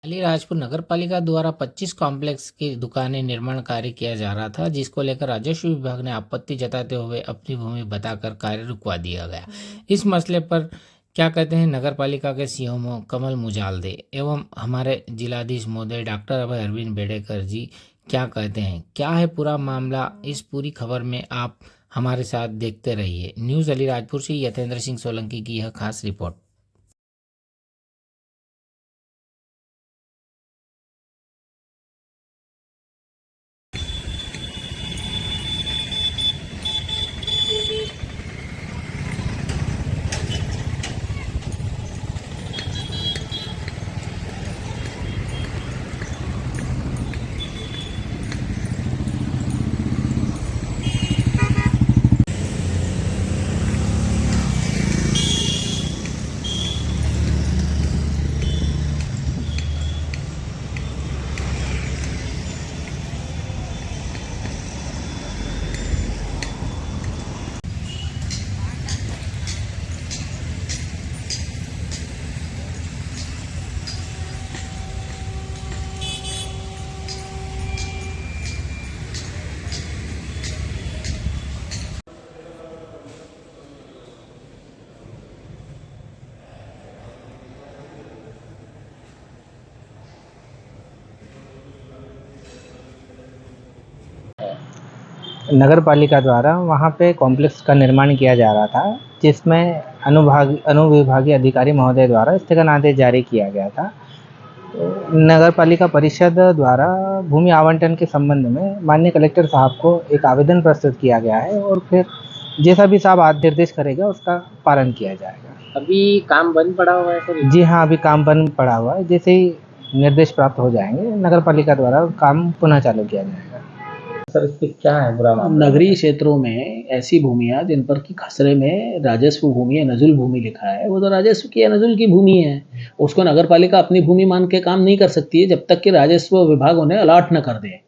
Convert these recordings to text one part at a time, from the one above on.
अलीराजपुर नगर पालिका द्वारा 25 कॉम्प्लेक्स की दुकानें निर्माण कार्य किया जा रहा था, जिसको लेकर राजस्व विभाग ने आपत्ति जताते हुए अपनी भूमि बताकर कार्य रुकवा दिया गया। इस मसले पर क्या कहते हैं नगर पालिका के सीएमओ कमल मुजाल्दे एवं हमारे जिलाधीश महोदय डॉक्टर अभय अरविंद बेडेकर जी क्या कहते हैं, क्या है पूरा मामला, इस पूरी खबर में आप हमारे साथ देखते रहिए। न्यूज़ अलीराजपुर से यतेंद्र सिंह सोलंकी की यह खास रिपोर्ट। नगर पालिका द्वारा वहाँ पे कॉम्प्लेक्स का निर्माण किया जा रहा था, जिसमें अनुविभागीय अधिकारी महोदय द्वारा स्थगन आदेश जारी किया गया था। तो नगर पालिका परिषद द्वारा भूमि आवंटन के संबंध में माननीय कलेक्टर साहब को एक आवेदन प्रस्तुत किया गया है और फिर जैसा भी साहब निर्देश करेगा उसका पालन किया जाएगा। अभी काम बंद पड़ा हुआ है सर? जी हाँ, अभी काम बंद पड़ा हुआ है। जैसे ही निर्देश प्राप्त हो जाएंगे नगर पालिका द्वारा काम पुनः चालू किया जाएगा। सर इस पे क्या है बुरा मामला? नगरीय क्षेत्रों में ऐसी भूमियां जिन पर कि खसरे में राजस्व भूमि या नजुल भूमि लिखा है, वो तो राजस्व की या नजुल की भूमि है। उसको नगर पालिका अपनी भूमि मान के काम नहीं कर सकती है जब तक कि राजस्व विभाग उन्हें अलॉट न कर दे।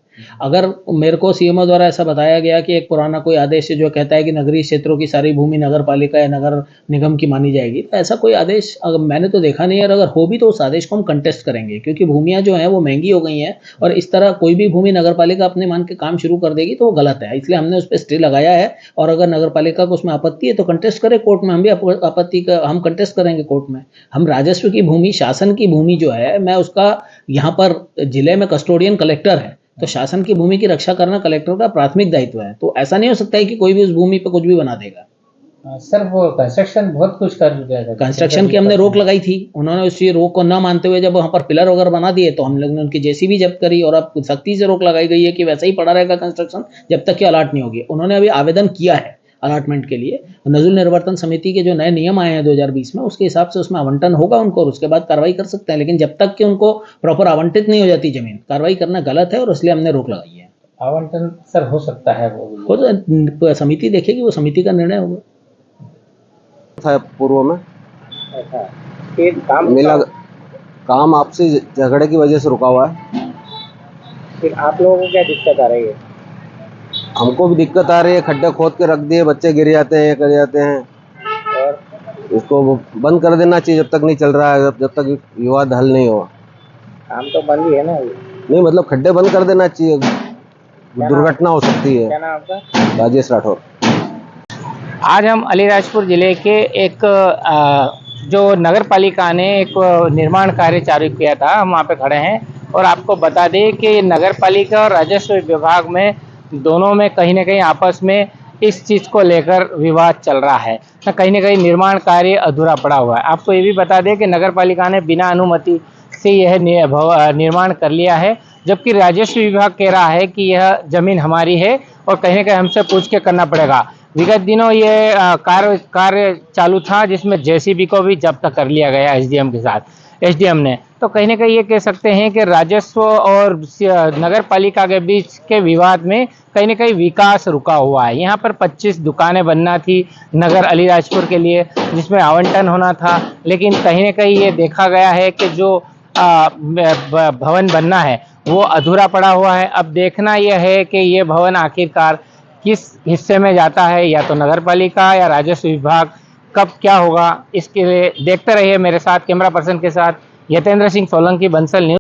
अगर मेरे को सीएमओ द्वारा ऐसा बताया गया कि एक पुराना कोई आदेश है जो कहता है कि नगरीय क्षेत्रों की सारी भूमि नगर पालिका या नगर निगम की मानी जाएगी, तो ऐसा कोई आदेश अगर मैंने तो देखा नहीं है। और अगर हो भी तो उस आदेश को हम कंटेस्ट करेंगे, क्योंकि भूमियां जो हैं वो महंगी हो गई हैं और इस तरह कोई भी भूमि नगर पालिका अपने मान के काम शुरू कर देगी तो वो गलत है। इसलिए हमने उस पर स्टे लगाया है और अगर नगर पालिका को उसमें आपत्ति है तो कंटेस्ट करे कोर्ट में। हम भी आपत्ति का हम कंटेस्ट करेंगे कोर्ट में। हम राजस्व की भूमि, शासन की भूमि जो है, मैं उसका यहाँ पर जिले में कस्टोडियन कलेक्टर है, तो शासन की भूमि की रक्षा करना कलेक्टर का प्राथमिक दायित्व है। तो ऐसा नहीं हो सकता है कि कोई भी उस भूमि पर कुछ भी बना देगा। सर वो कंस्ट्रक्शन बहुत कुछ कर दिया था, कंस्ट्रक्शन की हमने रोक लगाई थी, उन्होंने उस रोक को न मानते हुए जब वहां पर पिलर वगैरह बना दिए तो हम लोगों ने उनकी जेसीबी जब्त करी और अब सख्ती से रोक लगाई गई है कि वैसा ही पड़ा रहेगा कंस्ट्रक्शन जब तक कि अलॉट नहीं होगी। उन्होंने अभी आवेदन किया है अलॉटमेंट के लिए। नजुल निर्वर्तन समिति के जो नए नियम आए हैं 2020 में, उसके हिसाब से उसमें आवंटन होगा उनको और उसके बाद कार्रवाई कर सकते हैं। लेकिन जब तक कि उनको प्रॉपर आवंटित नहीं हो जाती जमीन, कार्रवाई करना गलत है और इसलिए हमने रोक लगाई है। आवंटन सर हो सकता है वो तो समिति देखेगी, वो समिति का निर्णय होगा। था पूर्व में अच्छा, फिर काम मिला काम आपसी झगड़े की वजह से रुका हुआ है। फिर आप लोगों को क्या दिक्कत आ रही है? हमको भी दिक्कत आ रही है, खड्डे खोद के रख दिए, बच्चे गिर जाते हैं, कर जाते हैं। और इसको बंद कर देना चाहिए जब तक नहीं चल रहा है, जब तक विवाद हल नहीं हुआ। काम तो बंद ही है ना अभी। नहीं मतलब खड्डे बंद कर देना चाहिए, दुर्घटना हो सकती है। क्या नाम आपका? राजेश राठौर। आज हम अलीराजपुर जिले के एक जो नगर पालिका ने एक निर्माण कार्य चालू किया था, हम वहाँ पे खड़े हैं और आपको बता दें कि नगर पालिका और राजस्व विभाग में दोनों में कहीं ना कहीं आपस में इस चीज़ को लेकर विवाद चल रहा है। ना कहीं निर्माण कार्य अधूरा पड़ा हुआ है। आपको ये भी बता दें कि नगर पालिका ने बिना अनुमति से यह निर्माण कर लिया है, जबकि राजस्व विभाग कह रहा है कि यह जमीन हमारी है और कहीं ना कहीं हमसे पूछ के करना पड़ेगा। विगत दिनों ये कार्य चालू था जिसमें जेसीबी को भी जब्त कर लिया गया एसडीएम के साथ, एसडीएम ने। तो कहीं ना कहीं ये कह सकते हैं कि राजस्व और नगर पालिका के बीच के विवाद में कहीं ना कहीं विकास रुका हुआ है। यहाँ पर 25 दुकानें बनना थी नगर अलीराजपुर के लिए, जिसमें आवंटन होना था, लेकिन कहीं ना कहीं ये देखा गया है कि जो भवन बनना है वो अधूरा पड़ा हुआ है। अब देखना यह है कि ये भवन आखिरकार किस हिस्से में जाता है, या तो नगर पालिका या राजस्व विभाग, कब क्या होगा, इसके लिए देखते रहिए मेरे साथ कैमरा पर्सन के साथ यतेंद्र सिंह सोलंकी, बंसल न्यूज।